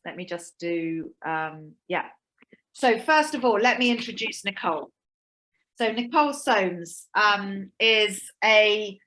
let me just do, yeah. So first of all, let me introduce Nicole. So Nicole Soames is a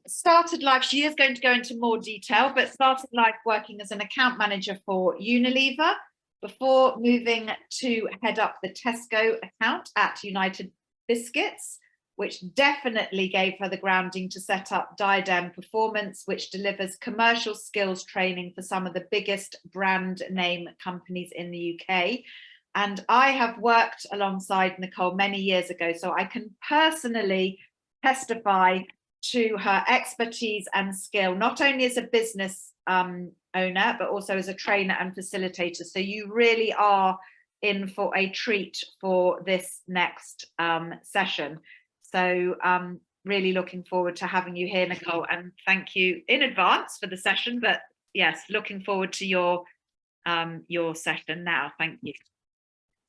started life, she is going to go into more detail, but started life working as an account manager for Unilever before moving to head up the Tesco account at United Biscuits, which definitely gave her the grounding to set up Diadem Performance, which delivers commercial skills training for some of the biggest brand name companies in the UK. And I have worked alongside Nicole many years ago, so I can personally testify to her expertise and skill, not only as a business owner, but also as a trainer and facilitator. So you really are in for a treat for this next session. So really looking forward to having you here, Nicole, and thank you in advance for the session. But yes, looking forward to your session now. Thank you.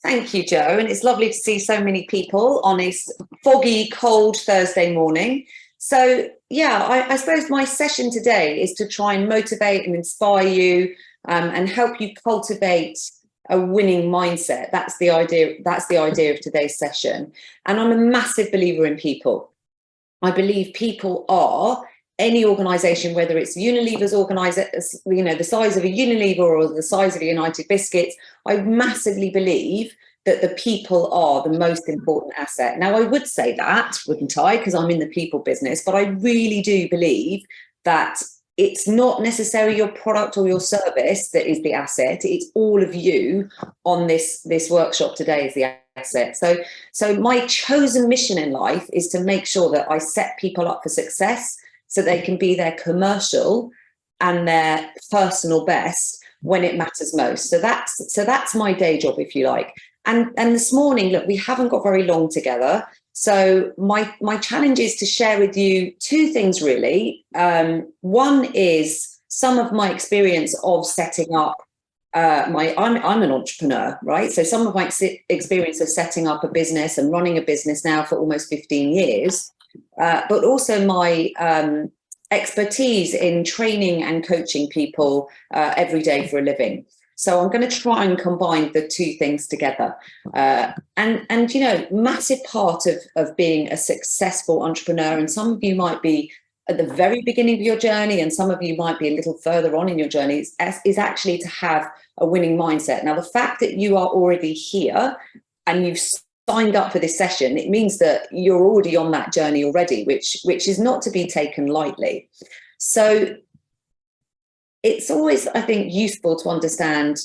Thank you, Jo. And it's lovely to see so many people on this foggy, cold Thursday morning. So, yeah, I suppose my session today is to try and motivate and inspire you and help you cultivate a winning mindset. That's the idea. That's the idea of today's session. And I'm a massive believer in people. I believe people are any organisation, whether it's Unilever's the size of a Unilever or the size of a United Biscuits. I massively believe that the people are the most important asset. Now, I would say that, wouldn't I? Because I'm in the people business, but I really do believe that it's not necessarily your product or your service that is the asset. It's all of you on this workshop today is the asset. So my chosen mission in life is to make sure that I set people up for success so they can be their commercial and their personal best when it matters most. So that's my day job, if you like. And this morning, look, we haven't got very long together. So my challenge is to share with you two things, really. One is some of my experience of setting up I'm an entrepreneur, right? So some of my experience of setting up a business and running a business now for almost 15 years, but also my expertise in training and coaching people every day for a living. So I'm going to try and combine the two things together. And you know, massive part of being a successful entrepreneur, and some of you might be at the very beginning of your journey, and some of you might be a little further on in your journey, is actually to have a winning mindset. Now, the fact that you are already here and you've signed up for this session, it means that you're already on that journey already, which is not to be taken lightly. So it's always, I think, useful to understand,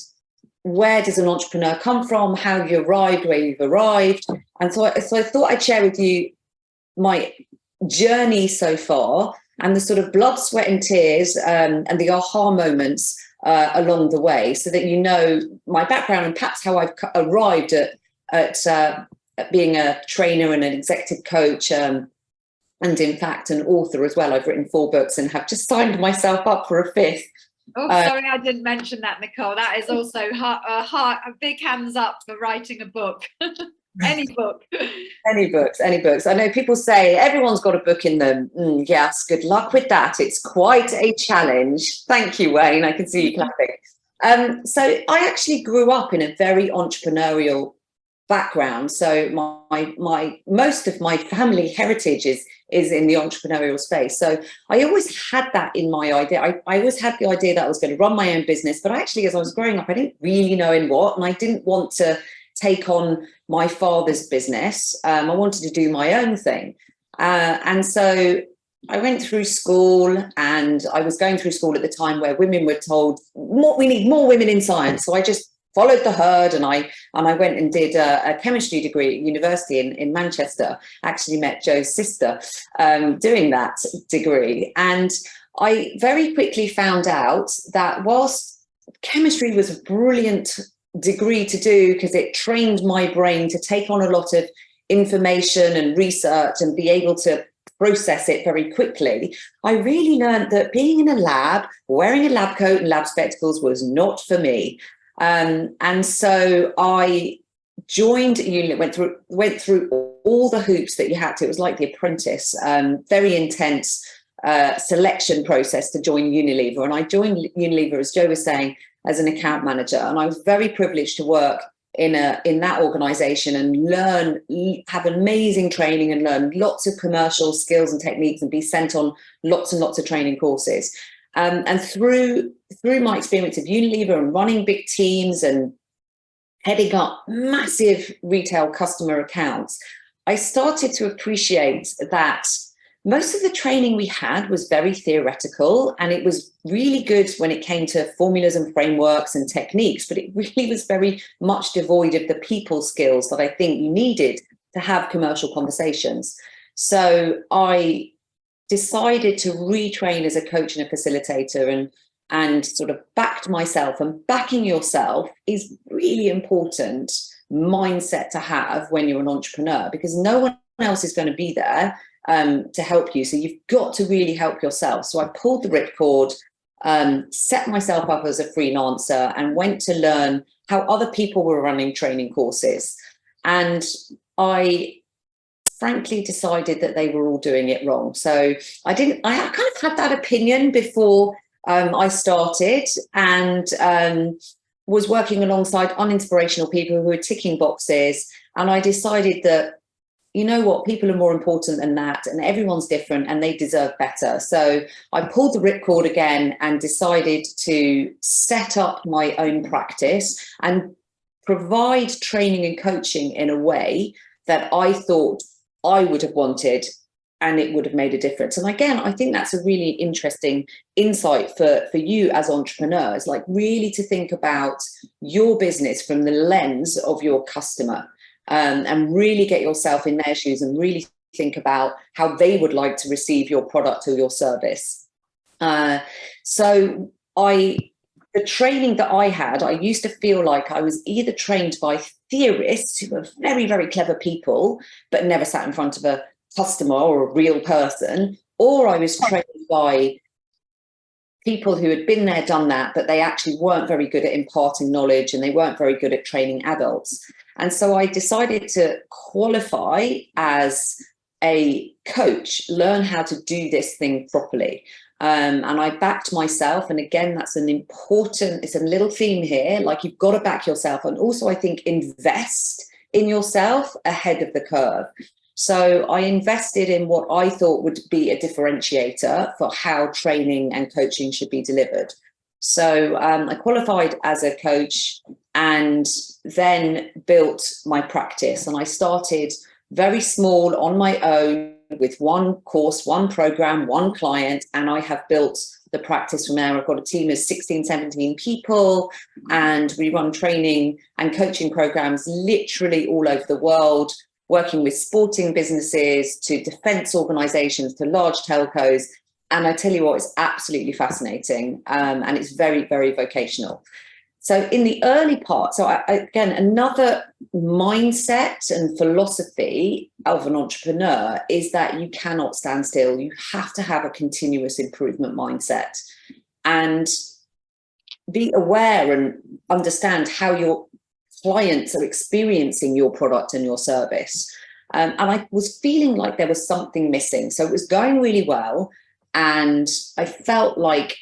where does an entrepreneur come from, how you arrived, where you've arrived. And so I thought I'd share with you my journey so far and the sort of blood, sweat and tears and the aha moments along the way, so that you know my background and perhaps how I've arrived at being a trainer and an executive coach, and in fact an author as well. I've written 4 books and have just signed myself up for a 5th. Oh, sorry, I didn't mention that, Nicole. That is also a big hands up for writing a book. Any book. Any books. I know people say everyone's got a book in them. Yes, good luck with that. It's quite a challenge. Thank you, Wayne. I can see you clapping. So I actually grew up in a very entrepreneurial background. So my most of my family heritage is in the entrepreneurial space. So I always had that in my idea. I always had the idea that I was going to run my own business. But actually, as I was growing up, I didn't really know in what, and I didn't want to take on my father's business. I wanted to do my own thing. And so I went through school, and I was going through school at the time where women were told, we need more women in science. So I just followed the herd, and I went and did a chemistry degree at university in Manchester. Actually met Joe's sister doing that degree. And I very quickly found out that whilst chemistry was a brilliant degree to do, because it trained my brain to take on a lot of information and research and be able to process it very quickly, I really learned that being in a lab, wearing a lab coat and lab spectacles was not for me. And so I joined uni, went through all the hoops that you had to. It was like The Apprentice, very intense selection process to join Unilever. And I joined Unilever, as Jo was saying, as an account manager, and I was very privileged to work in that organization and have amazing training and learn lots of commercial skills and techniques and be sent on lots and lots of training courses. And through my experience of Unilever and running big teams and heading up massive retail customer accounts, I started to appreciate that most of the training we had was very theoretical, and it was really good when it came to formulas and frameworks and techniques, but it really was very much devoid of the people skills that I think you needed to have commercial conversations. So I decided to retrain as a coach and a facilitator, and sort of backed myself. And backing yourself is really important mindset to have when you're an entrepreneur, because no one else is going to be there to help you. So you've got to really help yourself. So I pulled the ripcord, set myself up as a freelancer, and went to learn how other people were running training courses. And I frankly decided that they were all doing it wrong. So I kind of had that opinion before I started, and was working alongside uninspirational people who were ticking boxes. And I decided that, you know what, people are more important than that, and everyone's different and they deserve better. So I pulled the ripcord again and decided to set up my own practice and provide training and coaching in a way that I thought I would have wanted, and it would have made a difference. And again, I think that's a really interesting insight for you as entrepreneurs, like really to think about your business from the lens of your customer, and really get yourself in their shoes and really think about how they would like to receive your product or your service. So the training that I had, I used to feel like I was either trained by theorists who were very, very clever people, but never sat in front of a customer or a real person, or I was trained by people who had been there, done that, but they actually weren't very good at imparting knowledge, and they weren't very good at training adults. And so I decided to qualify as a coach, learn how to do this thing properly. And I backed myself. And again, it's a little theme here, like you've got to back yourself. And also, I think, invest in yourself ahead of the curve. So I invested in what I thought would be a differentiator for how training and coaching should be delivered. So I qualified as a coach and then built my practice. And I started very small on my own with one course, one program, one client, and I have built the practice from there. I've got a team of 16, 17 people, and we run training and coaching programs literally all over the world, working with sporting businesses to defense organizations to large telcos. And I tell you what, it's absolutely fascinating, and it's very, very vocational. So in the early part, again, another mindset and philosophy of an entrepreneur is that you cannot stand still. You have to have a continuous improvement mindset and be aware and understand how your clients are experiencing your product and your service. And I was feeling like there was something missing. So it was going really well, and I felt like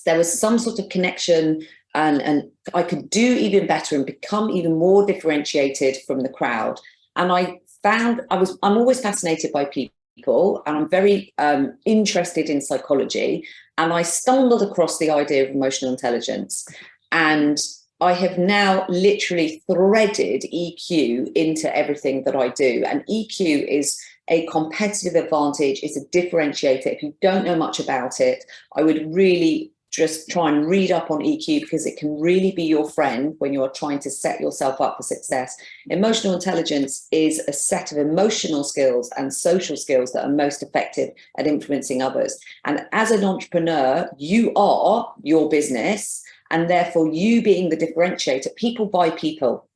there was some sort of connection, and I could do even better and become even more differentiated from the crowd. And I found I'm always fascinated by people, and I'm very interested in psychology. And I stumbled across the idea of emotional intelligence, and I have now literally threaded EQ into everything that I do. And EQ is a competitive advantage. It's a differentiator. If you don't know much about it, I would really just try and read up on EQ, because it can really be your friend when you're trying to set yourself up for success. Emotional intelligence is a set of emotional skills and social skills that are most effective at influencing others. And as an entrepreneur, you are your business, and therefore you being the differentiator. People buy people.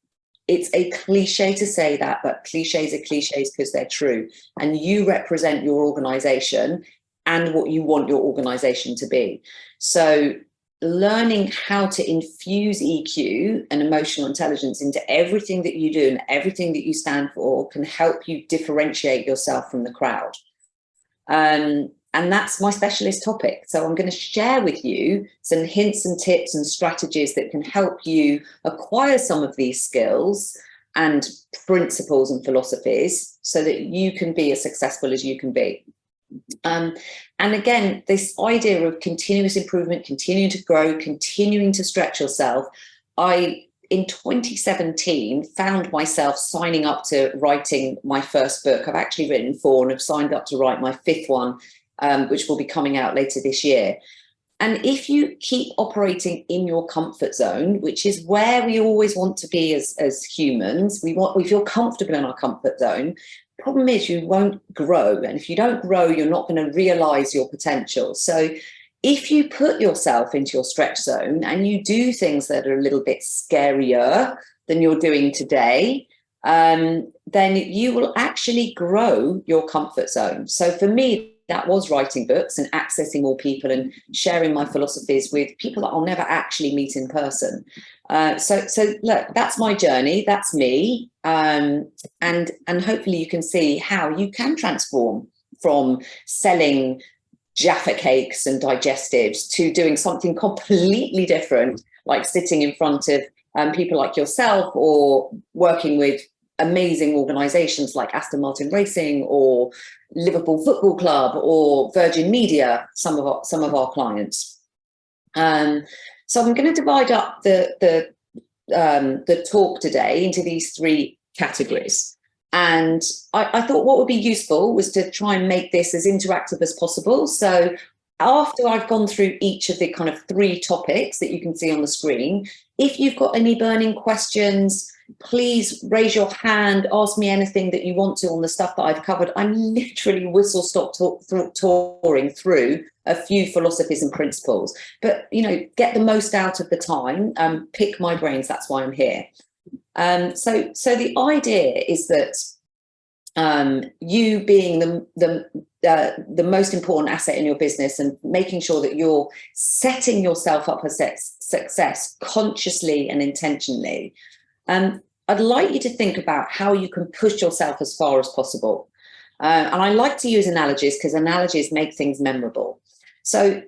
It's a cliche to say that, but cliches are cliches because they're true. And you represent your organization and what you want your organization to be. So learning how to infuse EQ and emotional intelligence into everything that you do and everything that you stand for can help you differentiate yourself from the crowd. And that's my specialist topic. So I'm going to share with you some hints and tips and strategies that can help you acquire some of these skills and principles and philosophies so that you can be as successful as you can be. And again, this idea of continuous improvement, continuing to grow, continuing to stretch yourself. In 2017, found myself signing up to writing my first book. I've actually written 4 and have signed up to write my 5th one, which will be coming out later this year. And if you keep operating in your comfort zone, which is where we always want to be as humans, we feel comfortable in our comfort zone. Problem is you won't grow. And if you don't grow, you're not going to realize your potential. So if you put yourself into your stretch zone and you do things that are a little bit scarier than you're doing today, then you will actually grow your comfort zone. So for me, that was writing books and accessing more people and sharing my philosophies with people that I'll never actually meet in person. So look, that's my journey. That's me. And hopefully you can see how you can transform from selling Jaffa cakes and digestives to doing something completely different, like sitting in front of people like yourself or working with amazing organizations like Aston Martin Racing or Liverpool Football Club or Virgin Media, some of our clients. So I'm going to divide up the talk today into these 3 categories. And I thought what would be useful was to try and make this as interactive as possible. So after I've gone through each of the kind of 3 topics that you can see on the screen, if you've got any burning questions, please raise your hand, ask me anything that you want to on the stuff that I've covered. I'm literally whistle-stop touring through a few philosophies and principles, but, get the most out of the time, pick my brains, that's why I'm here. So the idea is that you being the most important asset in your business and making sure that you're setting yourself up for success consciously and intentionally. I'd like you to think about how you can push yourself as far as possible. And I like to use analogies because analogies make things memorable. So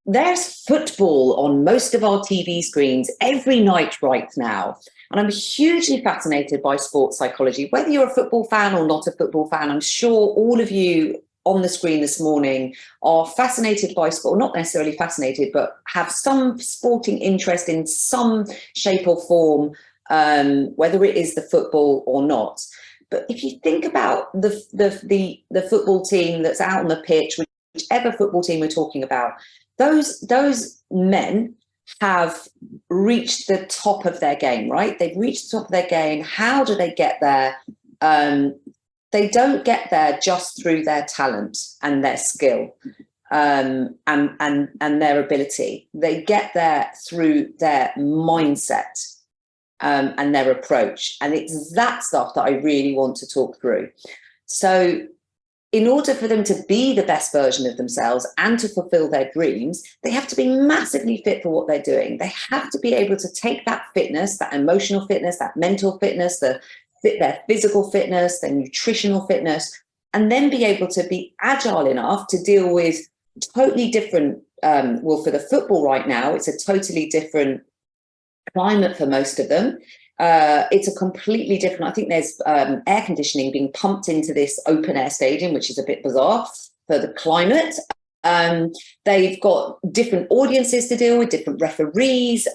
there's football on most of our TV screens every night right now. And I'm hugely fascinated by sports psychology. Whether you're a football fan or not a football fan, I'm sure all of you on the screen this morning are fascinated by sport, not necessarily fascinated, but have some sporting interest in some shape or form, whether it is the football or not. But if you think about the football team that's out on the pitch, whichever football team we're talking about, those men have reached the top of their game, right? They've reached the top of their game. How do they get there? They don't get there just through their talent and their skill and their ability. They get there through their mindset and their approach. And it's that stuff that I really want to talk through. So in order for them to be the best version of themselves and to fulfill their dreams, they have to be massively fit for what they're doing. They have to be able to take that fitness, that emotional fitness, that mental fitness, their physical fitness, their nutritional fitness, and then be able to be agile enough to deal with totally different, well, for the football right now, it's a totally different climate for most of them. It's a completely different, I think there's air conditioning being pumped into this open air stadium, which is a bit bizarre for the climate. They've got different audiences to deal with, different referees,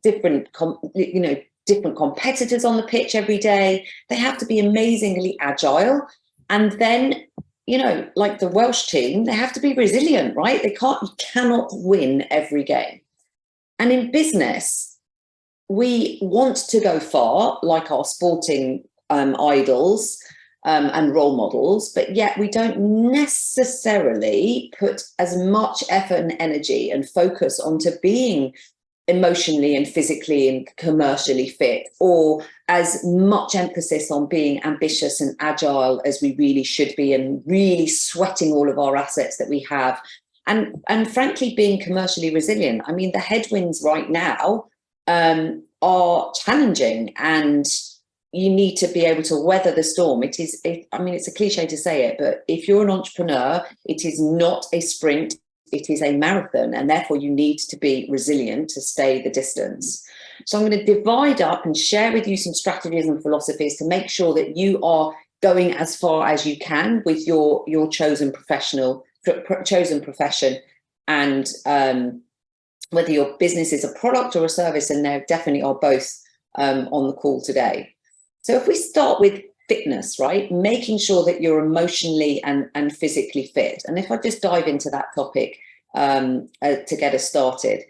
different competitors on the pitch every day. They have to be amazingly agile. And then, like the Welsh team, they have to be resilient, right? You cannot win every game. And in business, we want to go far, like our sporting idols and role models, but yet we don't necessarily put as much effort and energy and focus onto being emotionally and physically and commercially fit, or as much emphasis on being ambitious and agile as we really should be, and really sweating all of our assets that we have, and frankly being commercially resilient. The headwinds right now are challenging, and you need to be able to weather the storm. I mean, it's a cliche to say it, but if you're an entrepreneur, it is not a sprint, it is a marathon, and therefore you need to be resilient to stay the distance. So I'm going to divide up and share with you some strategies and philosophies to make sure that you are going as far as you can with your chosen profession, and whether your business is a product or a service, and there definitely are both on the call today. So if we start with fitness, right, making sure that you're emotionally and physically fit. And if I just dive into that topic to get us started,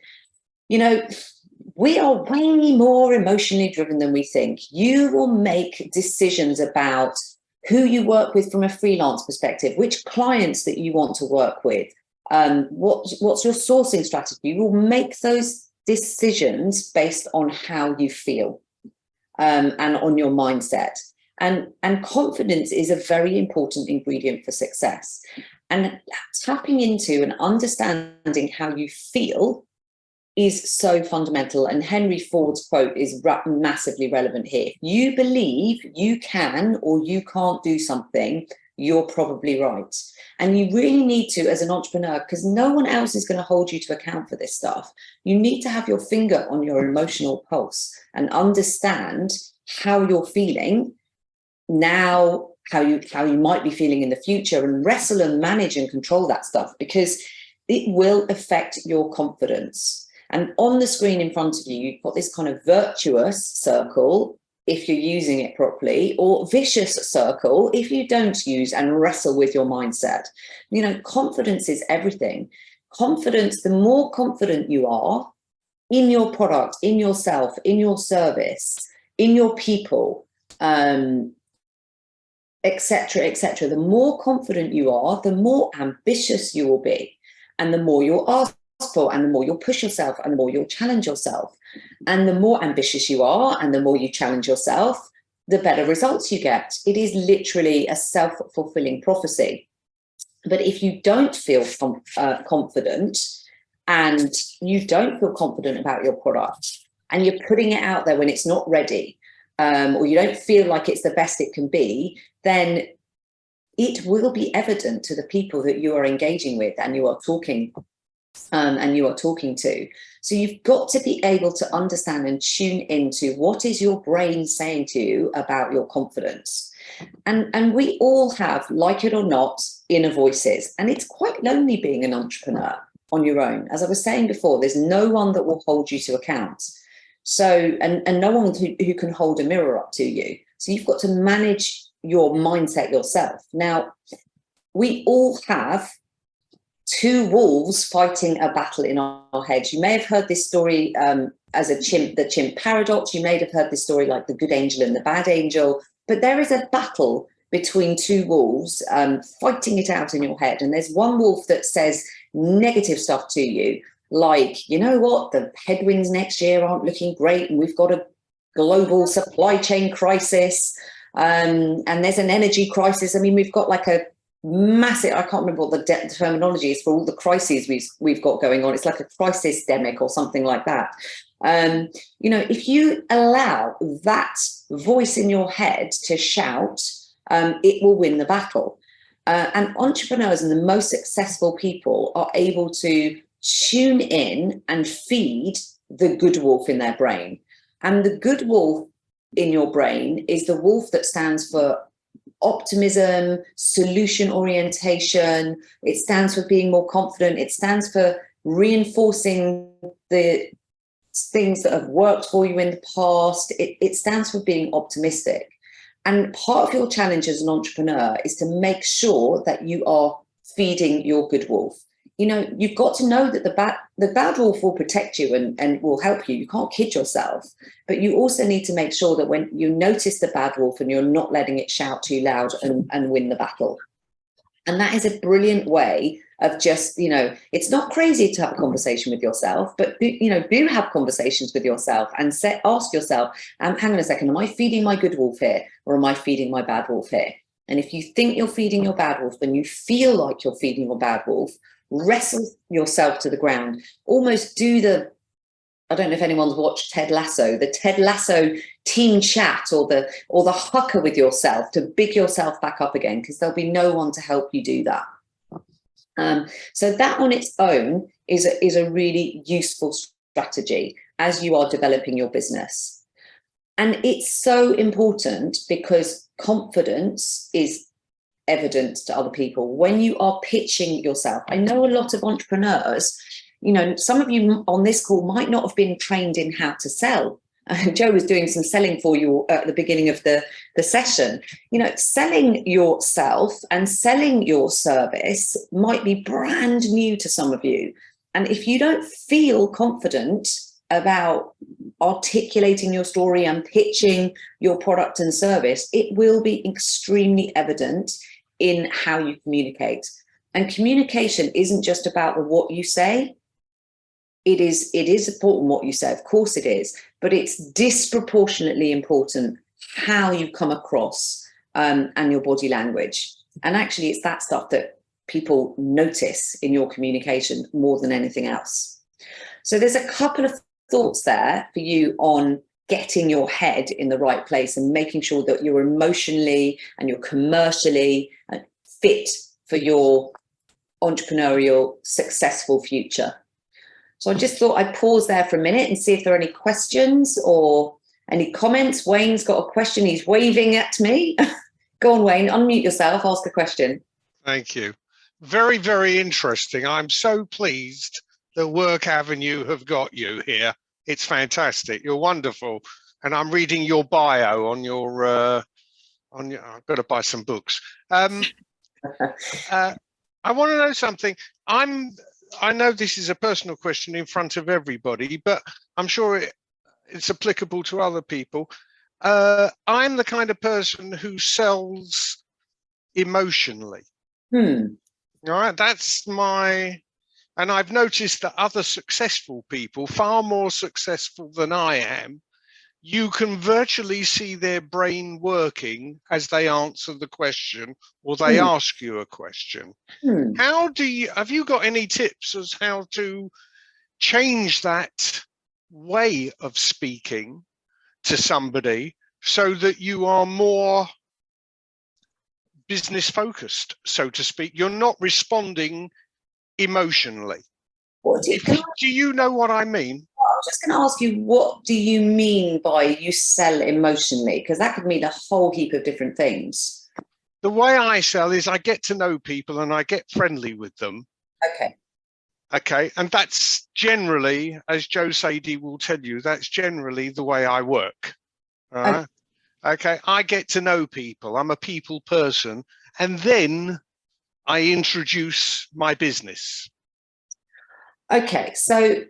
you know, we are way more emotionally driven than we think. You will make decisions about who you work with from a freelance perspective, which clients that you want to work with, what's your sourcing strategy. You will make those decisions based on how you feel. And on your mindset. And confidence is a very important ingredient for success. And tapping into and understanding how you feel is so fundamental. And Henry Ford's quote is massively relevant here. If you believe you can or you can't do something, you're probably right. And you really need to, as an entrepreneur, because no one else is going to hold you to account for this stuff, you need to have your finger on your emotional pulse and understand how you're feeling now, how you might be feeling in the future, and wrestle and manage and control that stuff, because it will affect your confidence. And on the screen in front of you, you've got this kind of virtuous circle if you're using it properly, or vicious circle if you don't use and wrestle with your mindset. You know, confidence is everything. Confidence, the more confident you are in your product, in yourself, in your service, in your people, etc., etc., the more confident you are, the more ambitious you will be, and the more you'll ask for, and the more you'll push yourself, and the more you'll challenge yourself. And the more ambitious you are and the more you challenge yourself, the better results you get. It is literally a self-fulfilling prophecy. But if you don't feel confident, and you don't feel confident about your product, and you're putting it out there when it's not ready, or you don't feel like it's the best it can be, then it will be evident to the people that you are engaging with and you are talking to. So you've got to be able to understand and tune into what is your brain saying to you about your confidence. And we all have, like it or not, inner voices. And it's quite lonely being an entrepreneur on your own. As I was saying before, there's no one that will hold you to account. So, and no one who can hold a mirror up to you. So you've got to manage your mindset yourself. Now, we all have two wolves fighting a battle in our heads. You may have heard this story as a chimp, the chimp paradox. You may have heard this story like the good angel and the bad angel. But there is a battle between two wolves fighting it out in your head. And there's one wolf that says negative stuff to you, like, you know what, the headwinds next year aren't looking great, and we've got a global supply chain crisis, and there's an energy crisis. I mean, we've got like a massive, I can't remember what the terminology is for all the crises we've got going on. It's like a crisis demic or something like that. You know, if you allow that voice in your head to shout, it will win the battle. And entrepreneurs and the most successful people are able to tune in and feed the good wolf in their brain. And the good wolf in your brain is the wolf that stands for optimism, solution orientation. It stands for being more confident. It stands for reinforcing the things that have worked for you in the past. It stands for being optimistic. And part of your challenge as an entrepreneur is to make sure that you are feeding your good wolf. You know, you've got to know that the bad wolf will protect you and will help you. You can't kid yourself. But you also need to make sure that when you notice the bad wolf and you're not letting it shout too loud and win the battle. And that is a brilliant way of just, you know, it's not crazy to have a conversation with yourself, but, you know, do have conversations with yourself and ask yourself, hang on a second, am I feeding my good wolf here, or am I feeding my bad wolf here? And if you think you're feeding your bad wolf, then you feel like you're feeding your bad wolf, wrestle yourself to the ground, almost do I don't know if anyone's watched Ted Lasso, the Ted Lasso team chat, or the hucker with yourself to big yourself back up again, because there'll be no one to help you do that. So that on its own is a really useful strategy as you are developing your business. And it's so important because confidence is evident to other people when you are pitching yourself. I know a lot of entrepreneurs, some of you on this call might not have been trained in how to sell. Joe was doing some selling for you at the beginning of the session. Selling yourself and selling your service might be brand new to some of you. And if you don't feel confident about articulating your story and pitching your product and service, it will be extremely evident in how you communicate. And communication isn't just about what you say. It is important what you say, of course it is, but it's disproportionately important how you come across and your body language. And actually, it's that stuff that people notice in your communication more than anything else. So there's a couple of thoughts there for you on getting your head in the right place and making sure that you're emotionally and you're commercially fit for your entrepreneurial successful future. So I just thought I'd pause there for a minute and see if there are any questions or any comments. Wayne's got a question. He's waving at me. Go on, Wayne, unmute yourself, ask a question. Thank you. Very, very interesting. I'm so pleased the Work Avenue have got you here. It's fantastic. You're wonderful. And I'm reading your bio on your, I've got to buy some books. I want to know something. I know this is a personal question in front of everybody, but I'm sure it's applicable to other people. I'm the kind of person who sells emotionally. All right, that's and I've noticed that other successful people, far more successful than I am, you can virtually see their brain working as they answer the question or they ask you a question. Have you got any tips as how to change that way of speaking to somebody so that you are more business focused, so to speak? You're not responding emotionally. Do you know what I mean? I was just going to ask you, what do you mean by you sell emotionally? Because that could mean a whole heap of different things. The way I sell is I get to know people and I get friendly with them. Okay. And that's generally, as Joe Sadie will tell you, that's generally the way I work. Okay. I get to know people. I'm a people person. And then I introduce my business. Okay. So,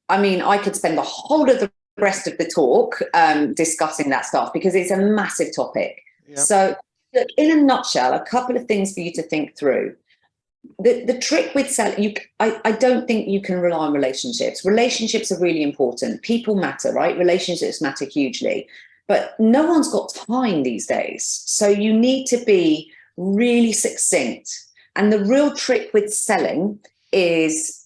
I mean, I could spend the whole of the rest of the talk discussing that stuff because it's a massive topic. Yep. So, look, in a nutshell, a couple of things for you to think through. The trick with selling, I don't think you can rely on relationships. Relationships are really important. People matter, right? Relationships matter hugely. But no one's got time these days. So you need to be really succinct. And the real trick with selling is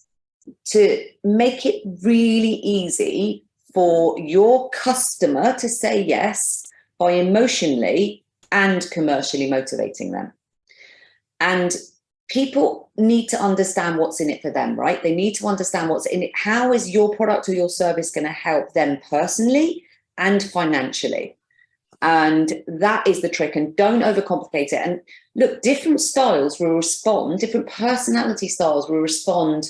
to make it really easy for your customer to say yes by emotionally and commercially motivating them. And people need to understand what's in it for them, right? They need to understand what's in it. How is your product or your service going to help them personally and financially? And that is the trick. And don't overcomplicate it. And look, different styles will respond, different personality styles will respond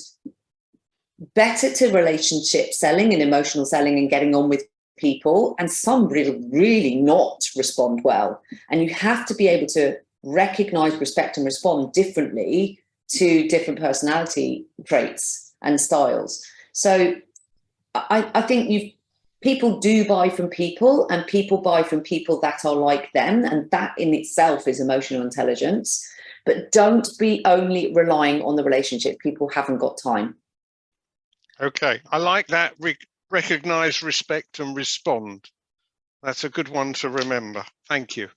better to relationship selling and emotional selling and getting on with people, and some really not respond well. And you have to be able to recognize, respect, and respond differently to different personality traits and styles. So I think people do buy from people, and people buy from people that are like them, and that in itself is emotional intelligence. But don't be only relying on the relationship. People haven't got time. Okay, I like that. Recognize, respect, and respond. That's a good one to remember. Thank you.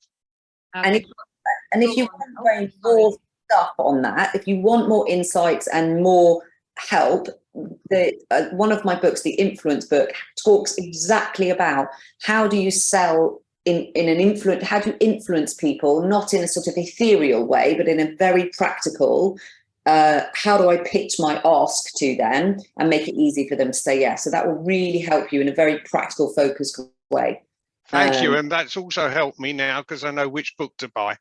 And if you want more stuff on that, if you want more insights and more help, one of my books, the influence book, talks exactly about how do you sell in an influence, how do you influence people, not in a sort of ethereal way, but in a very practical, how do I pitch my ask to them and make it easy for them to say yes? So that will really help you in a very practical, focused way. Thank you. And that's also helped me now because I know which book to buy.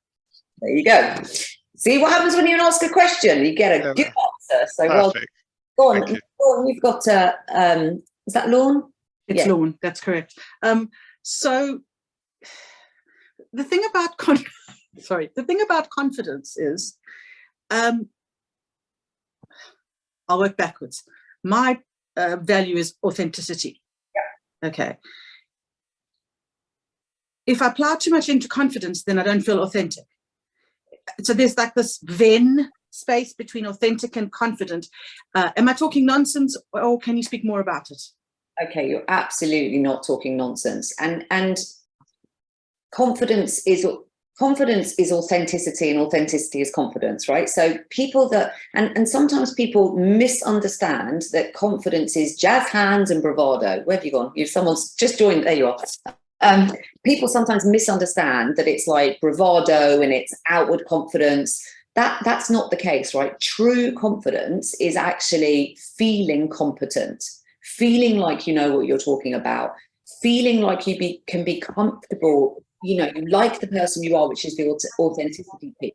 There you go. See what happens when you ask a question? You get a good answer. So perfect. Well, go on. Dawn, you've got, is that Lawn? It's Lawn, that's correct. So the thing about confidence is, I'll work backwards. My value is authenticity. Yeah. Okay. If I plow too much into confidence, then I don't feel authentic. So there's like this Venn space between authentic and confident. Am I talking nonsense, or can you speak more about it? Okay, you're absolutely not talking nonsense. And confidence is authenticity, and authenticity is confidence, right? So people that, and sometimes people misunderstand that confidence is jazz hands and bravado. Where have you gone? Someone's just joined. There you are. People sometimes misunderstand that it's like bravado and it's outward confidence. That's not the case, right? True confidence is actually feeling competent, feeling like you know what you're talking about, feeling like you can be comfortable, you know, you like the person you are, which is the authenticity piece,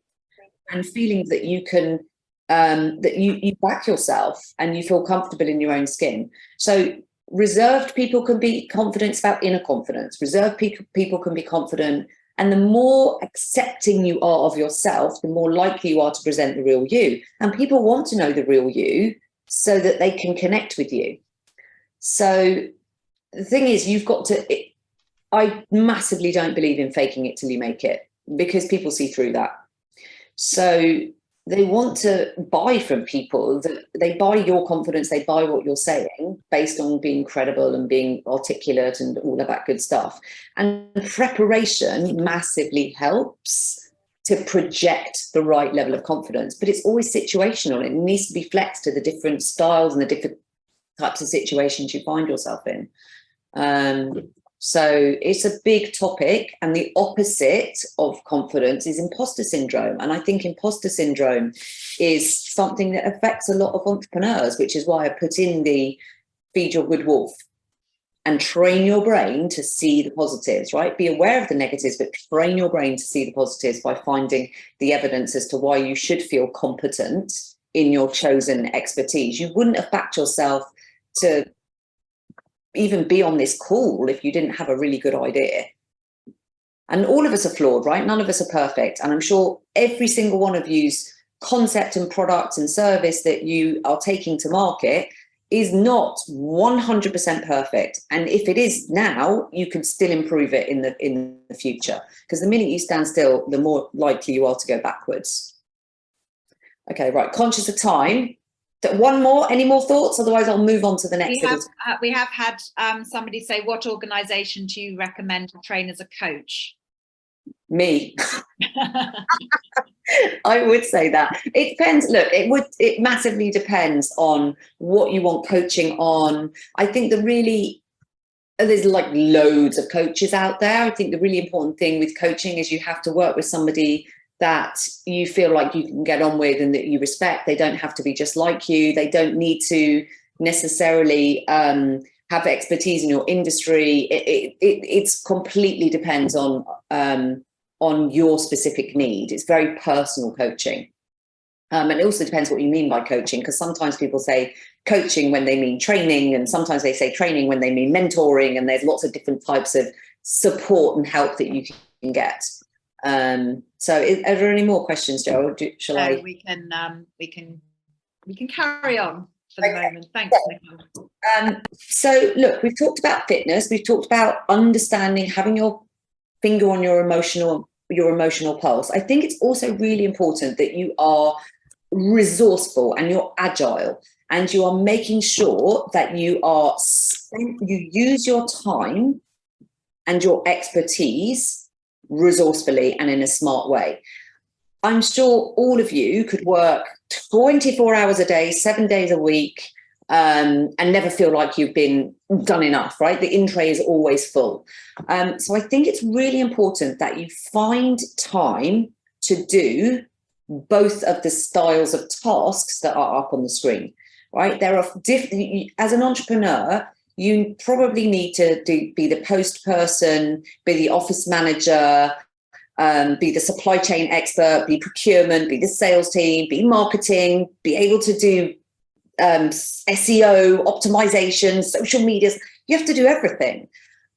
and feeling that you can, that you back yourself and you feel comfortable in your own skin. So reserved people can be confident about inner confidence. Reserved people can be confident. And the more accepting you are of yourself, the more likely you are to present the real you. And people want to know the real you so that they can connect with you. So the thing is, you've got to, I massively don't believe in faking it till you make it, because people see through that. So they want to buy from people, that they buy your confidence, they buy what you're saying based on being credible and being articulate and all of that good stuff. And preparation massively helps to project the right level of confidence, but it's always situational. It needs to be flexed to the different styles and the different types of situations you find yourself in. So it's a big topic, and the opposite of confidence is imposter syndrome. And I think imposter syndrome is something that affects a lot of entrepreneurs, which is why I put in the feed your good wolf and train your brain to see the positives, right? Be aware of the negatives, but train your brain to see the positives by finding the evidence as to why you should feel competent in your chosen expertise. You wouldn't have backed yourself to even be on this call if you didn't have a really good idea. And all of us are flawed, right? None of us are perfect. And I'm sure every single one of you's concept and product and service that you are taking to market is not 100% perfect. And if it is now, you can still improve it in the future. Because the minute you stand still, the more likely you are to go backwards. Okay, right, conscious of time. One more, any more thoughts? Otherwise, I'll move on to the next. We have had somebody say, what organisation do you recommend to train as a coach? Me. I would say that. It depends. Look, it massively depends on what you want coaching on. I think there's like loads of coaches out there. I think the really important thing with coaching is you have to work with somebody that you feel like you can get on with and that you respect. They don't have to be just like you. They don't need to necessarily have expertise in your industry. It's completely depends on your specific need. It's very personal coaching. And it also depends what you mean by coaching, because sometimes people say coaching when they mean training, and sometimes they say training when they mean mentoring, and there's lots of different types of support and help that you can get. So are there any more questions, Jo? Shall I? We can carry on for the moment. Thanks, Nicole. So look, we've talked about fitness, we've talked about understanding, having your finger on your emotional pulse. I think it's also really important that you are resourceful and you're agile, and you are making sure that you use your time and your expertise resourcefully and in a smart way. I'm sure all of you could work 24 hours a day, 7 days a week, and never feel like you've been done enough, right? The in tray is always full. So I think it's really important that you find time to do both of the styles of tasks that are up on the screen, right? There are different, as an entrepreneur, you probably need to be the post person, be the office manager, be the supply chain expert, be procurement, be the sales team, be marketing, be able to do SEO, optimization, social medias. You have to do everything.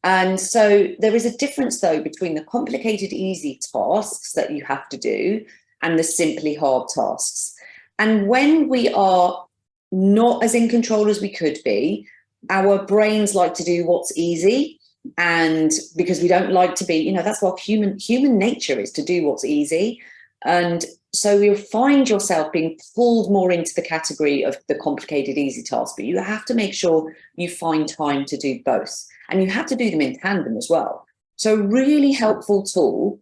And so there is a difference, though, between the complicated, easy tasks that you have to do and the simply hard tasks. And when we are not as in control as we could be, our brains like to do what's easy. And because we don't like to be, you know, that's what human nature is, to do what's easy. And so you'll find yourself being pulled more into the category of the complicated, easy task, but you have to make sure you find time to do both. And you have to do them in tandem as well. So a really helpful tool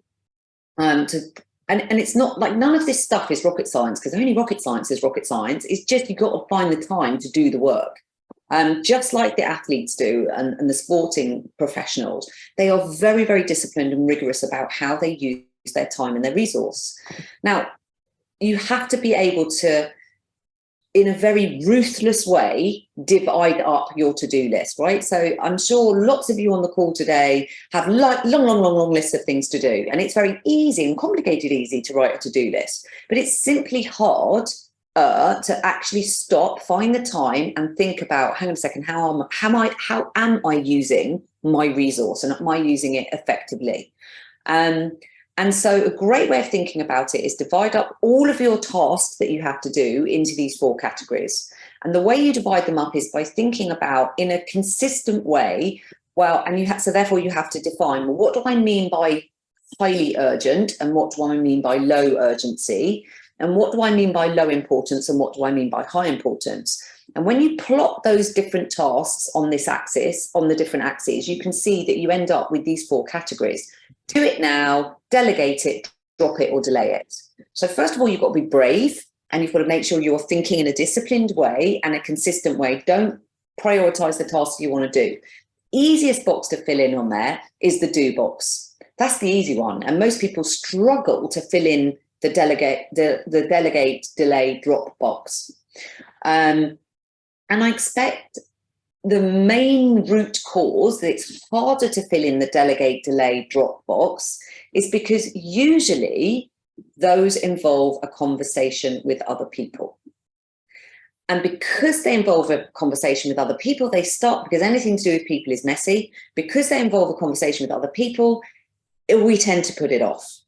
and it's not like, none of this stuff is rocket science, because only rocket science is rocket science. It's just, you've got to find the time to do the work. Just like the athletes do and the sporting professionals, they are very, very disciplined and rigorous about how they use their time and their resource. Now, you have to be able to, in a very ruthless way, divide up your to-do list, right? So I'm sure lots of you on the call today have long lists of things to do. And it's very easy and complicated easy to write a to-do list, but it's simply hard to actually stop, find the time and think about, hang on a second, how am I using my resource, and am I using it effectively? And so a great way of thinking about it is divide up all of your tasks that you have to do into these 4 categories. And the way you divide them up is by thinking about, in a consistent way, well, and so therefore you have to define, well, what do I mean by highly urgent, and what do I mean by low urgency? And what do I mean by low importance, and what do I mean by high importance? And when you plot those different tasks on this axis, on the different axes, you can see that you end up with these 4 categories. Do it now, delegate it, drop it, or delay it. So first of all, you've got to be brave, and you've got to make sure you're thinking in a disciplined way and a consistent way. Don't prioritize the tasks you want to do. Easiest box to fill in on there is the do box. That's the easy one. And most people struggle to fill in the delegate, delay, drop box. And I expect the main root cause that it's harder to fill in the delegate, delay, drop box is because usually those involve a conversation with other people. And because they involve a conversation with other people, they start, because anything to do with people is messy, because they involve a conversation with other people, we tend to put it off.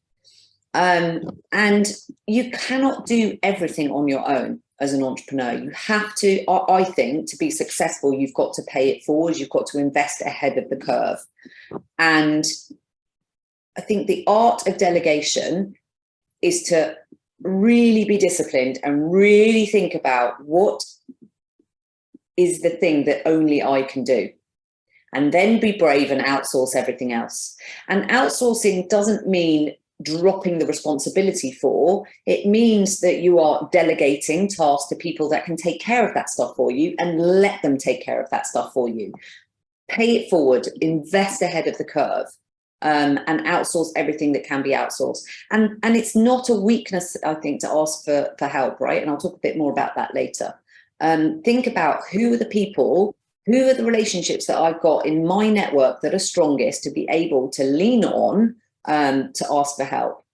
And you cannot do everything on your own as an entrepreneur. You have to, I think, to be successful, you've got to pay it forward. You've got to invest ahead of the curve. And I think the art of delegation is to really be disciplined and really think about what is the thing that only I can do. And then be brave and outsource everything else. And outsourcing doesn't mean dropping the responsibility for. It means that you are delegating tasks to people that can take care of that stuff for you, and let them take care of that stuff for you. Pay it forward, invest ahead of the curve, and outsource everything that can be outsourced. And it's not a weakness, I think, to ask for help, right? And I'll talk a bit more about that later. Think about who are the people, who are the relationships that I've got in my network that are strongest to be able to lean on to ask for help.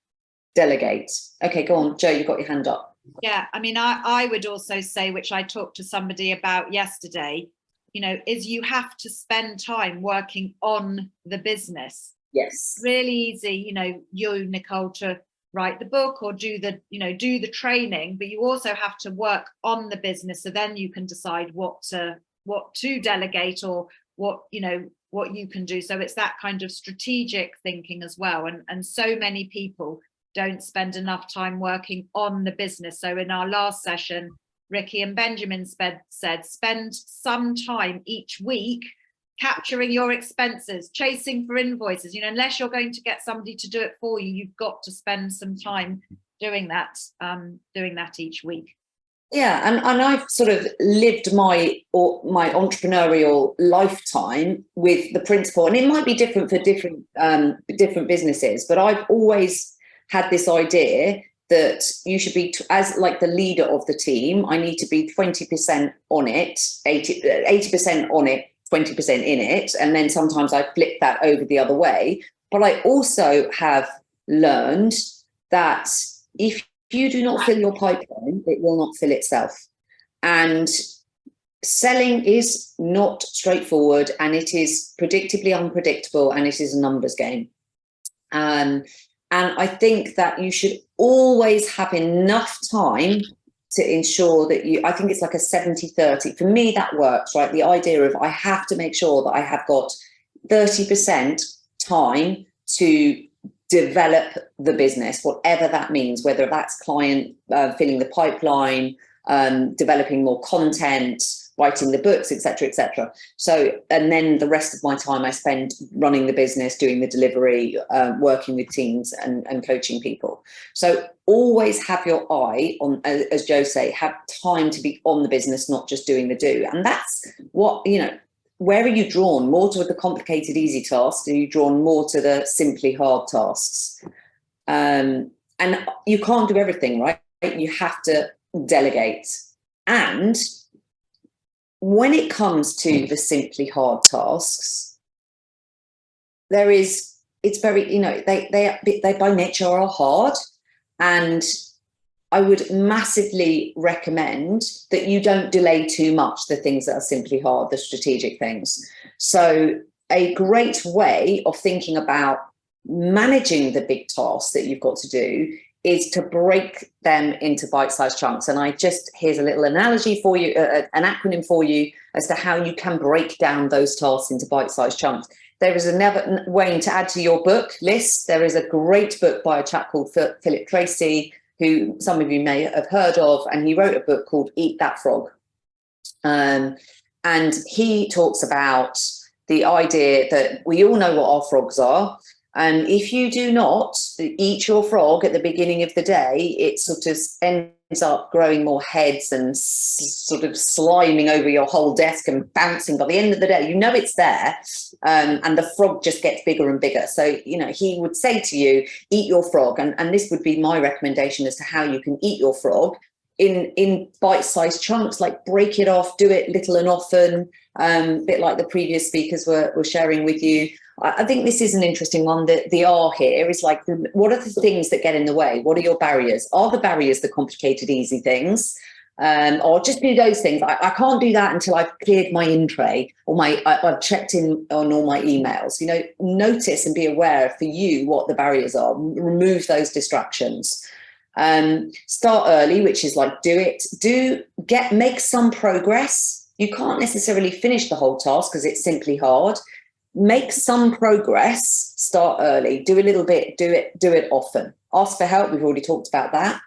Delegate. Okay, go on, Joe, you've got your hand up. Yeah, I mean, I would also say, which I talked to somebody about yesterday, you know, is you have to spend time working on the business. Yes. Really easy, you know, you, Nicole, to write the book or do the training, but you also have to work on the business. So then you can decide what to delegate, or what you can do. So it's that kind of strategic thinking as well. And so many people don't spend enough time working on the business. So in our last session, Ricky and Benjamin said, spend some time each week capturing your expenses, chasing for invoices. You know, unless you're going to get somebody to do it for you, you've got to spend some time doing that each week. Yeah, and I've sort of lived my entrepreneurial lifetime with the principle, and it might be different for different businesses, but I've always had this idea that you should be, as like the leader of the team, I need to be 20% on it, 80% on it, 20% in it, and then sometimes I flip that over the other way. But I also have learned that if you do not fill your pipeline, it will not fill itself. And selling is not straightforward, and it is predictably unpredictable, and it is a numbers game. And I think that you should always have enough time to ensure that I think it's like a 70-30. For me, that works, right? The idea of I have to make sure that I have got 30% time to develop the business, whatever that means, whether that's client filling the pipeline, developing more content, writing the books, etc., etc. So, and then the rest of my time I spend running the business, doing the delivery, working with teams and coaching people. So always have your eye on, as Joe say, have time to be on the business, not just doing the do. And that's what, where are you drawn? More to the complicated, easy tasks? Are you drawn more to the simply hard tasks? And you can't do everything, right? You have to delegate. And when it comes to the simply hard tasks, it's very, they by nature are hard. And I would massively recommend that you don't delay too much the things that are simply hard, the strategic things. So a great way of thinking about managing the big tasks that you've got to do is to break them into bite-sized chunks. And here's a little analogy for you, an acronym for you as to how you can break down those tasks into bite-sized chunks. There is another way to add to your book list. There is a great book by a chap called Philip Tracy, who some of you may have heard of, and he wrote a book called Eat That Frog. And he talks about the idea that we all know what our frogs are. And if you do not eat your frog at the beginning of the day, it sort of ends up growing more heads and sort of sliming over your whole desk and bouncing. By the end of the day, it's there, and the frog just gets bigger and bigger. So, he would say to you, eat your frog. And this would be my recommendation as to how you can eat your frog in bite-sized chunks, like break it off, do it little and often, a bit like the previous speakers were sharing with you. I think this is an interesting one. The R here is like, what are the things that get in the way? What are your barriers? Are the barriers the complicated, easy things? Or just do those things. I can't do that until I've cleared my in tray or I've checked in on all my emails. Notice and be aware for you what the barriers are. Remove those distractions. Start early, which is like make some progress. You can't necessarily finish the whole task because it's simply hard. Make some progress, start early, do a little bit, do it often. Ask for help, we've already talked about that.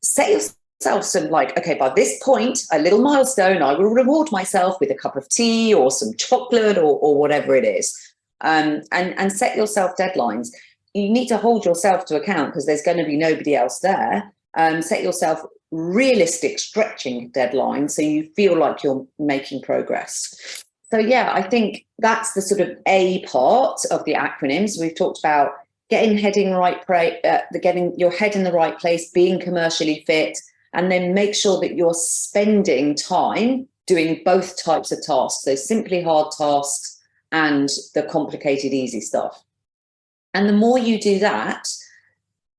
Set yourself some okay, by this point, a little milestone, I will reward myself with a cup of tea or some chocolate or whatever it is. And set yourself deadlines. You need to hold yourself to account because there's going to be nobody else there. Set yourself realistic stretching deadlines so you feel like you're making progress. So yeah, I think that's the sort of A part of the acronyms. We've talked about getting your head in the right place, being commercially fit, and then make sure that you're spending time doing both types of tasks, so simply hard tasks and the complicated, easy stuff. And the more you do that,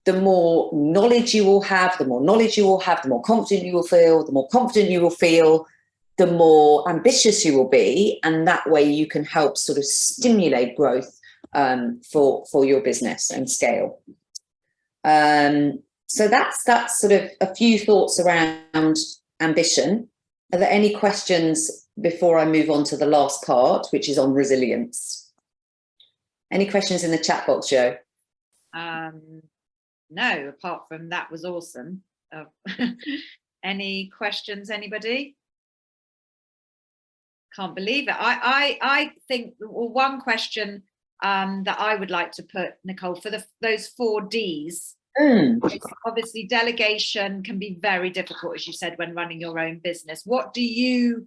the more knowledge you will have, the more confident you will feel, the more ambitious you will be. And that way you can help sort of stimulate growth for your business and scale. So that's sort of a few thoughts around ambition. Are there any questions before I move on to the last part, which is on resilience? Any questions in the chat box, Joe? No, apart from that was awesome. Any questions, anybody? Can't believe it. I think one question that I would like to put, Nicole, for those 4 Ds Obviously, delegation can be very difficult, as you said, when running your own business. What do you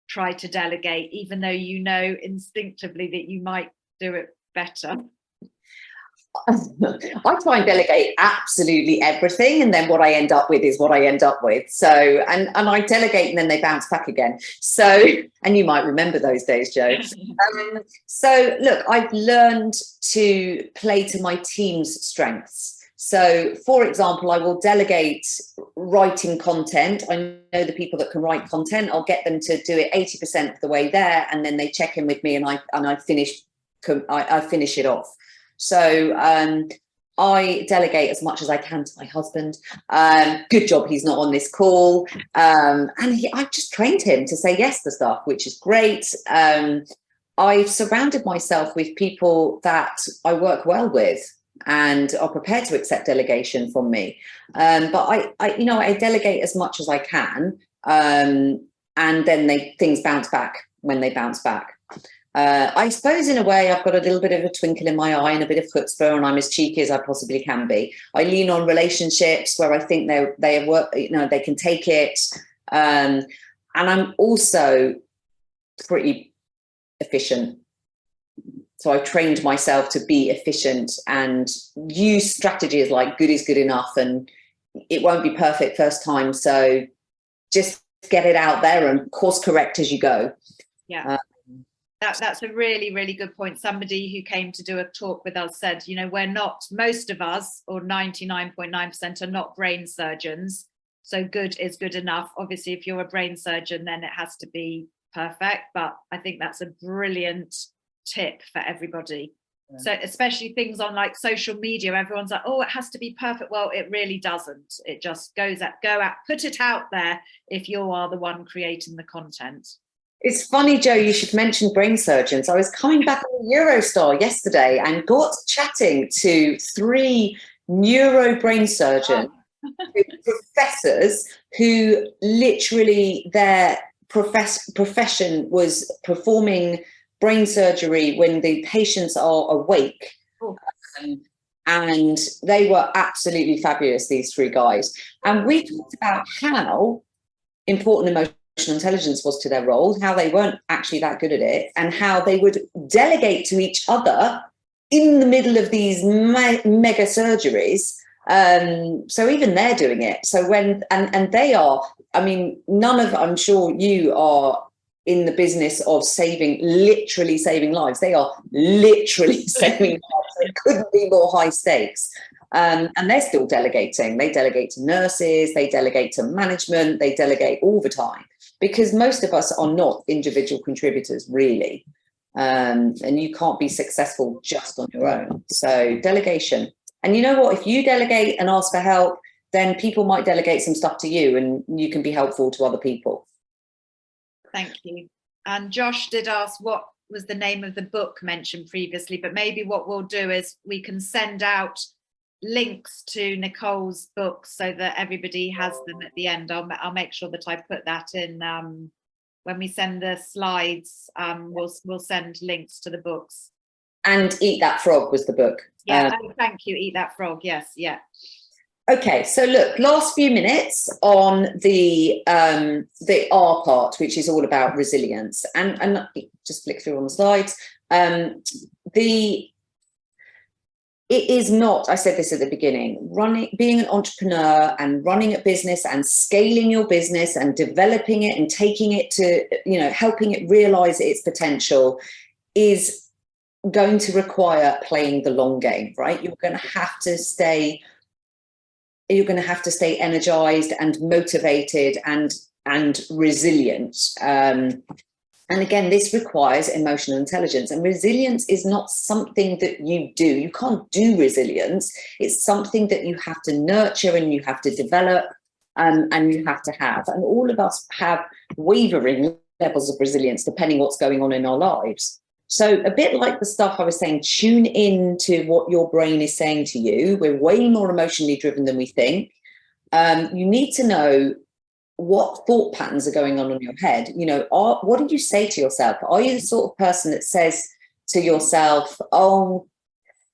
try to delegate, even though you know instinctively that you might do it better? I try and delegate absolutely everything, and then what I end up with is what I end up with. So, and I delegate, and then they bounce back again. So, and you might remember those days, Jo. So, look, I've learned to play to my team's strengths. So, for example, I will delegate writing content. I know the people that can write content. I'll get them to do it 80% of the way there, and then they check in with me, and I finish it off. So I delegate as much as I can to my husband. Good job he's not on this call. And I've just trained him to say yes to stuff, which is great. I've surrounded myself with people that I work well with and are prepared to accept delegation from me. But I delegate as much as I can. And then things bounce back when they bounce back. I suppose in a way I've got a little bit of a twinkle in my eye and a bit of chutzpah, and I'm as cheeky as I possibly can be. I lean on relationships where I think they work, they can take it. And I'm also pretty efficient. So I've trained myself to be efficient and use strategies like good is good enough, and it won't be perfect first time. So just get it out there and course correct as you go. Yeah. That's a really, really good point. Somebody who came to do a talk with us said, most of us, or 99.9%, are not brain surgeons. So good is good enough. Obviously, if you're a brain surgeon, then it has to be perfect. But I think that's a brilliant tip for everybody. Yeah. So especially things on like social media, everyone's like, oh, it has to be perfect. Well, it really doesn't. It just go out, put it out there if you are the one creating the content. It's funny, Jo, you should mention brain surgeons. I was coming back on Eurostar yesterday and got chatting to 3 neuro brain surgeons, professors who literally their profession was performing brain surgery when the patients are awake. And they were absolutely fabulous, these 3 guys. And we talked about how important emotional intelligence was to their role, how they weren't actually that good at it, and how they would delegate to each other in the middle of these mega surgeries. So even they're doing it. So and they are, I'm sure you are in the business of literally saving lives. They are literally saving lives. It couldn't be more high stakes. And they're still delegating. They delegate to nurses, they delegate to management, they delegate all the time, because most of us are not individual contributors, really. And you can't be successful just on your own. So delegation. And you know what? If you delegate and ask for help, then people might delegate some stuff to you, and you can be helpful to other people. Thank you. And Josh did ask what was the name of the book mentioned previously, but maybe what we'll do is we can send out links to Nicole's books so that everybody has them at the end. I'll make sure that I put that in when we send the slides. We'll send links to the books. And Eat That Frog was the book. Yeah, thank you. Eat That Frog. Yes, yeah. Okay, so look, last few minutes on the R part, which is all about resilience, and just flick through on the slides. It is not, I said this at the beginning, being an entrepreneur and running a business and scaling your business and developing it and taking it to, helping it realize its potential is going to require playing the long game, right? You're going to have to stay energized and motivated and resilient. And again, this requires emotional intelligence, and resilience is not something that you do. You can't do resilience. It's something that you have to nurture and you have to develop and you have to have. And all of us have wavering levels of resilience depending what's going on in our lives. So a bit like the stuff I was saying, tune in to what your brain is saying to you. We're way more emotionally driven than we think. You need to know what thought patterns are going on in your head. What do you say to yourself? Are you the sort of person that says to yourself, oh,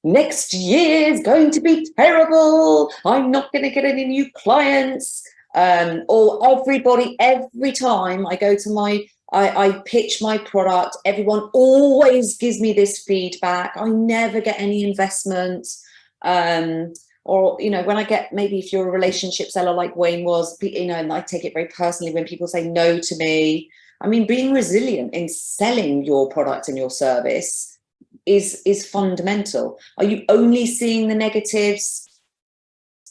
next year is going to be terrible. I'm not going to get any new clients. Or every time I go to I pitch my product, everyone always gives me this feedback. I never get any investment. Or, you know, when I get, maybe if you're a relationship seller like Wayne was, you know, and I take it very personally when people say no to me. I mean, being resilient in selling your product and your service is fundamental. Are you only seeing the negatives?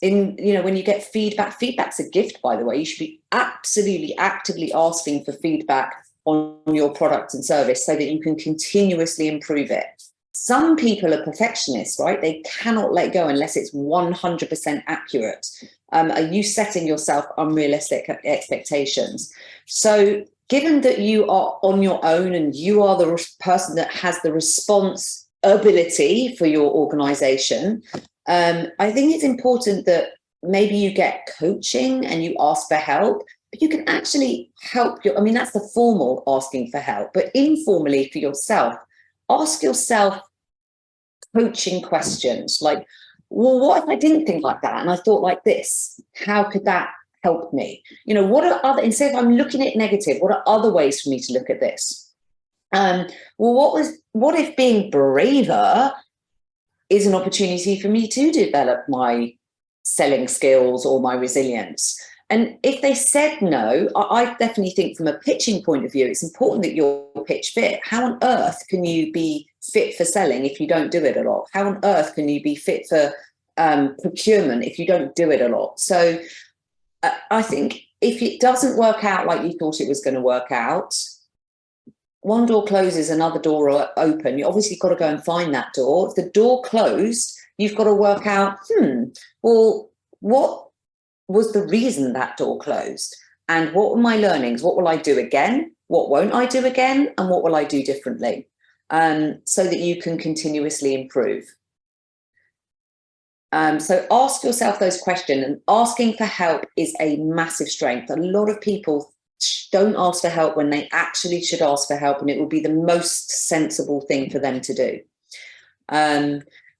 In, you know, when you get feedback's a gift, by the way. You should be absolutely actively asking for feedback on your product and service so that you can continuously improve it. Some people are perfectionists, right? They cannot let go unless it's 100% accurate. Are you setting yourself unrealistic expectations? So given that you are on your own and you are the person that has the responsibility for your organization, I think it's important that maybe you get coaching and you ask for help, but you can actually help I mean, that's the formal asking for help, but informally for yourself, ask yourself coaching questions like, well, what if I didn't think like that and I thought like this? How could that help me? You know, what are instead of I'm looking at negative, what are other ways for me to look at this? Well, what if being braver is an opportunity for me to develop my selling skills or my resilience? And if they said no, I definitely think from a pitching point of view, it's important that your pitch fit. How on earth can you be fit for selling if you don't do it a lot? How on earth can you be fit for procurement if you don't do it a lot? So I think if it doesn't work out like you thought it was going to work out, one door closes, another door will open. You obviously got to go and find that door. If the door closed, you've got to work out, well, what was the reason that door closed? And what were my learnings? What will I do again? What won't I do again? And what will I do differently? So that you can continuously improve. So ask yourself those questions, and asking for help is a massive strength. A lot of people don't ask for help when they actually should ask for help, and it will be the most sensible thing for them to do.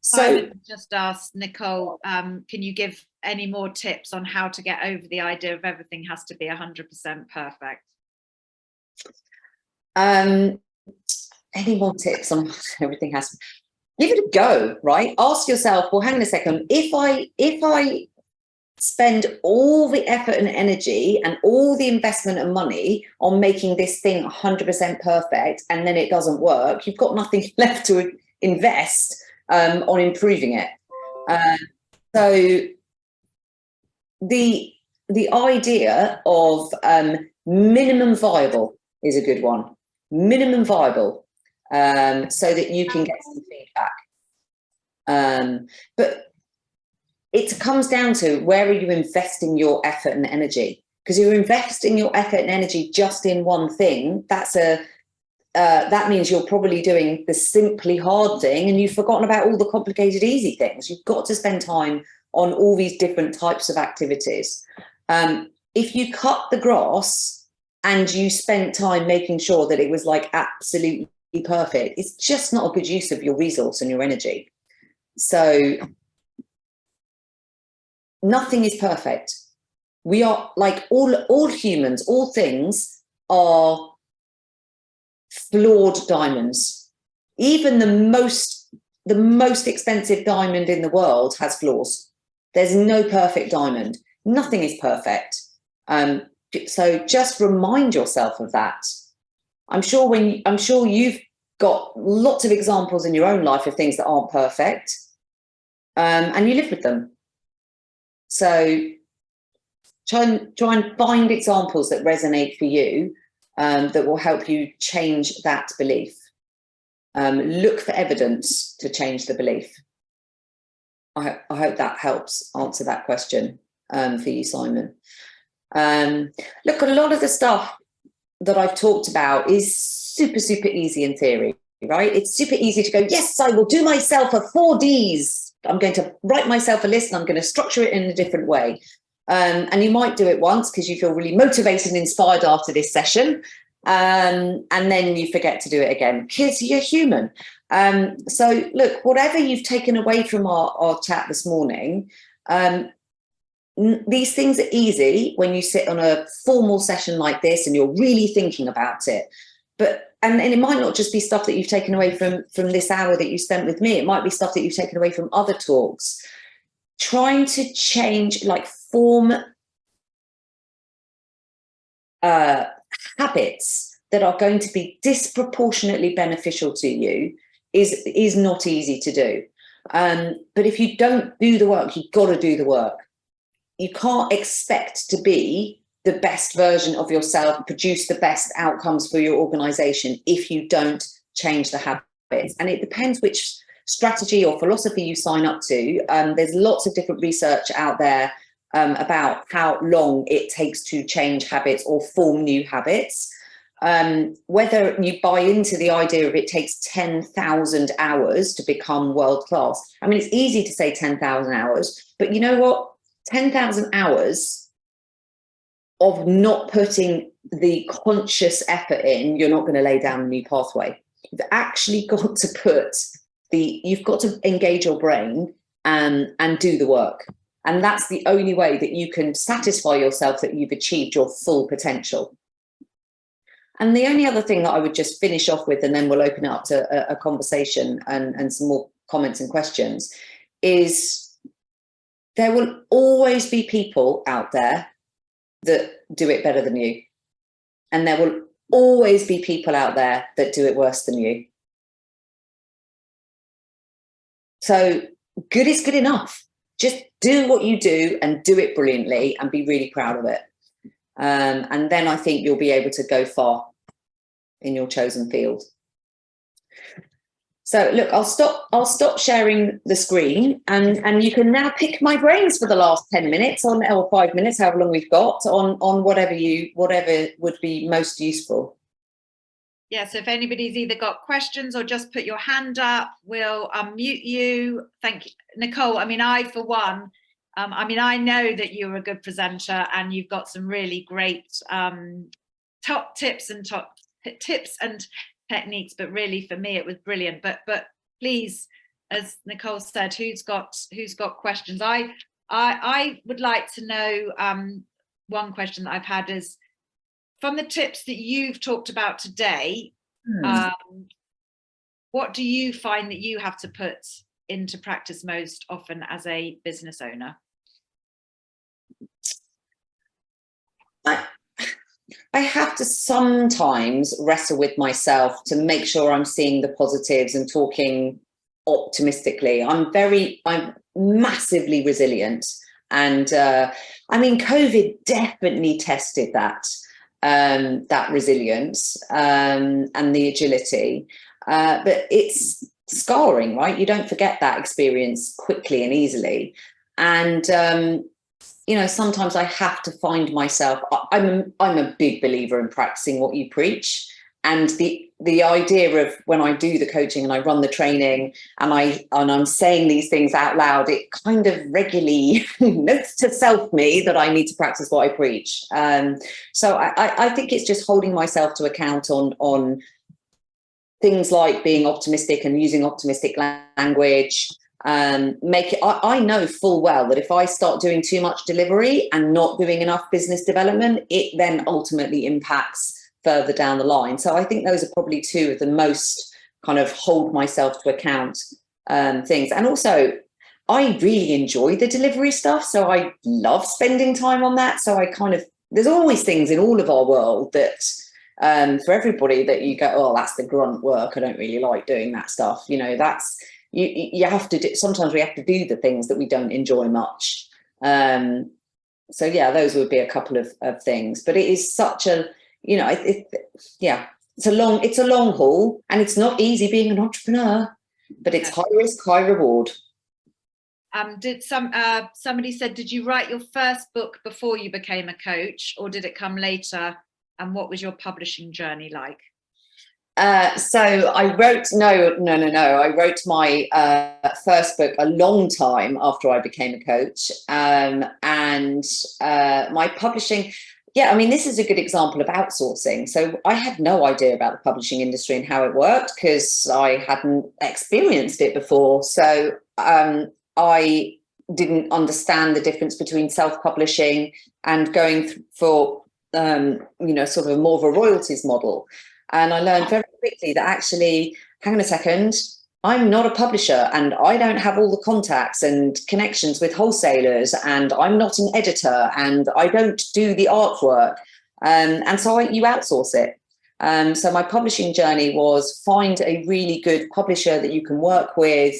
So I would just ask Nicole, can you give any more tips on how to get over the idea of everything has to be 100% perfect? Any more tips on everything has to, give it a go, right? Ask yourself, well, hang on a second, if I spend all the effort and energy and all the investment and money on making this thing 100% perfect and then it doesn't work, you've got nothing left to invest on improving it. So the idea of minimum viable is a good one. Minimum viable, so that you can get some feedback. But it comes down to, where are you investing your effort and energy? Because you're investing your effort and energy just in one thing, that means you're probably doing the simply hard thing and you've forgotten about all the complicated easy things. You've got to spend time on all these different types of activities. If you cut the grass and you spent time making sure that it was like absolutely perfect, it's just not a good use of your resource and your energy. So nothing is perfect. We are, like all humans, all things are flawed diamonds. Even the most expensive diamond in the world has flaws. There's no perfect diamond. Nothing is perfect. So just remind yourself of that. I'm sure you've got lots of examples in your own life of things that aren't perfect, and you live with them. So try and find examples that resonate for you, that will help you change that belief. Look for evidence to change the belief. I hope that helps answer that question for you, Simon. Look, a lot of the stuff that I've talked about is super, super easy in theory, right? It's super easy to go, yes, I will do myself a 4Ds. I'm going to write myself a list and I'm going to structure it in a different way. And you might do it once because you feel really motivated and inspired after this session. And then you forget to do it again because you're human. So look, whatever you've taken away from our chat this morning, these things are easy when you sit on a formal session like this and you're really thinking about it. But and it might not just be stuff that you've taken away from this hour that you spent with me. It might be stuff that you've taken away from other talks. Trying to change, like form habits that are going to be disproportionately beneficial to you is not easy to do. But if you don't do the work, you've got to do the work. You can't expect to be the best version of yourself, produce the best outcomes for your organization if you don't change the habits. And it depends which strategy or philosophy you sign up to. There's lots of different research out there about how long it takes to change habits or form new habits. Whether you buy into the idea of it takes 10,000 hours to become world class. I mean, it's easy to say 10,000 hours, but you know what? 10,000 hours of not putting the conscious effort in, you're not going to lay down a new pathway. You've actually got to you've got to engage your brain and do the work. And that's the only way that you can satisfy yourself that you've achieved your full potential. And the only other thing that I would just finish off with, and then we'll open it up to a conversation and some more comments and questions, is there will always be people out there that do it better than you. And there will always be people out there that do it worse than you. So good is good enough. Just do what you do and do it brilliantly and be really proud of it. And then I think you'll be able to go far in your chosen field. So look, I'll stop sharing the screen and you can now pick my brains for the last 10 minutes or 5 minutes, however long we've got, on whatever would be most useful. Yeah, so if anybody's either got questions or just put your hand up, we'll unmute you. Thank you, Nicole. I mean, for one, I know that you're a good presenter and you've got some really great top tips and techniques, but really for me it was brilliant. But please, as Nicole said, who's got questions? I would like to know, one question that I've had is, from the tips that you've talked about today, what do you find that you have to put into practice most often as a business owner? I have to sometimes wrestle with myself to make sure I'm seeing the positives and talking optimistically. I'm massively resilient. And I mean, COVID definitely tested that resilience and the agility. But it's scarring, right? You don't forget that experience quickly and easily. And sometimes I have to find myself. I'm a big believer in practicing what you preach, and the idea of when I do the coaching and I run the training and I'm saying these things out loud, it kind of regularly notes to self me that I need to practice what I preach. So I think it's just holding myself to account on things like being optimistic and using optimistic language. I know full well that if I start doing too much delivery and not doing enough business development, it then ultimately impacts further down the line. So I think those are probably two of the most kind of hold myself to account things. And also, I really enjoy the delivery stuff. So I love spending time on that. So there's always things in all of our world that for everybody that you go, oh, that's the grunt work. I don't really like doing that stuff. That's, you have to do, sometimes we have to do the things that we don't enjoy much. So yeah, those would be a couple of things, but it is such a, it's a long haul, and it's not easy being an entrepreneur, but it's high risk, high reward. Somebody said, did you write your first book before you became a coach, or did it come later? And what was your publishing journey like? So I wrote, no. I wrote my first book a long time after I became a coach. And my publishing, Yeah, I mean, this is a good example of outsourcing. So I had no idea about the publishing industry and how it worked because I hadn't experienced it before. So I didn't understand the difference between self-publishing and going for, sort of more of a royalties model. And I learned very quickly that actually, hang on a second, I'm not a publisher and I don't have all the contacts and connections with wholesalers, and I'm not an editor and I don't do the artwork. And so you outsource it. So my publishing journey was find a really good publisher that you can work with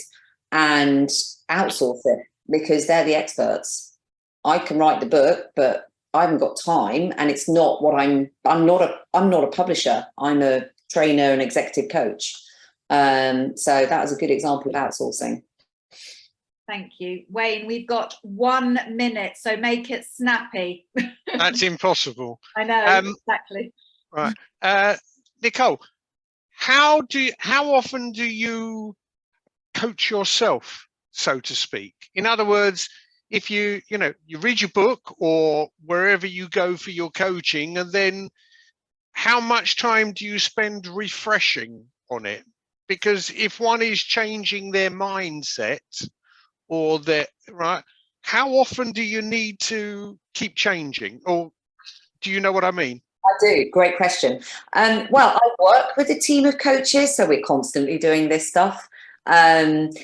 and outsource it because they're the experts. I can write the book, but I haven't got time, and it's not what I'm not a publisher. I'm a trainer and executive coach. So that was a good example of outsourcing. Thank you. Wayne, we've got 1 minute, so make it snappy. That's impossible. I know, exactly. Right. Nicole, how often do you coach yourself, so to speak? In other words, if you read your book or wherever you go for your coaching, and then how much time do you spend refreshing on it? Because if one is changing their mindset or how often do you need to keep changing? Or do you know what I mean? I do. Great question. Well, I work with a team of coaches, so we're constantly doing this stuff. And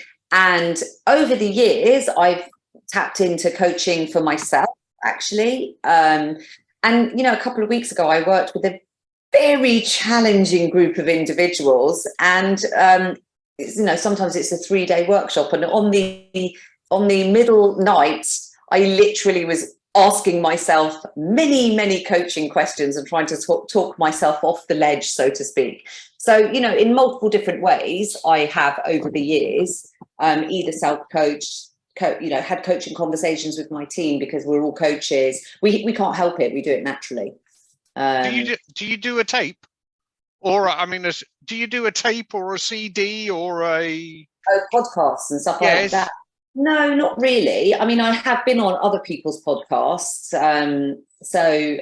over the years, I've tapped into coaching for myself, actually. And, a couple of weeks ago, I worked with a very challenging group of individuals, and sometimes it's a 3-day workshop, and on the middle night I literally was asking myself many coaching questions and trying to talk myself off the ledge, so to speak. So in multiple different ways I have over the years either self-coached, had coaching conversations with my team, because we're all coaches. We can't help it, we do it naturally. Do you do a tape, or do you do a tape or a CD or a podcasts and stuff like that? No, not really. I mean, I have been on other people's podcasts, so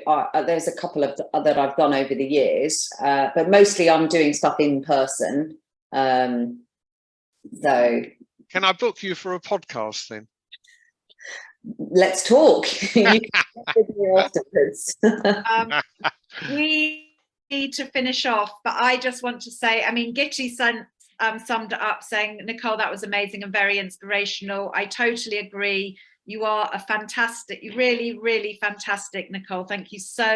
there's a couple of that I've done over the years, but mostly I'm doing stuff in person. So, Can I book you for a podcast then? Let's talk. You can with me afterwards. We need to finish off, but I just want to say, I mean, Gitty summed it up saying, Nicole, that was amazing and very inspirational. I totally agree. You are a fantastic, really, really fantastic, Nicole. Thank you so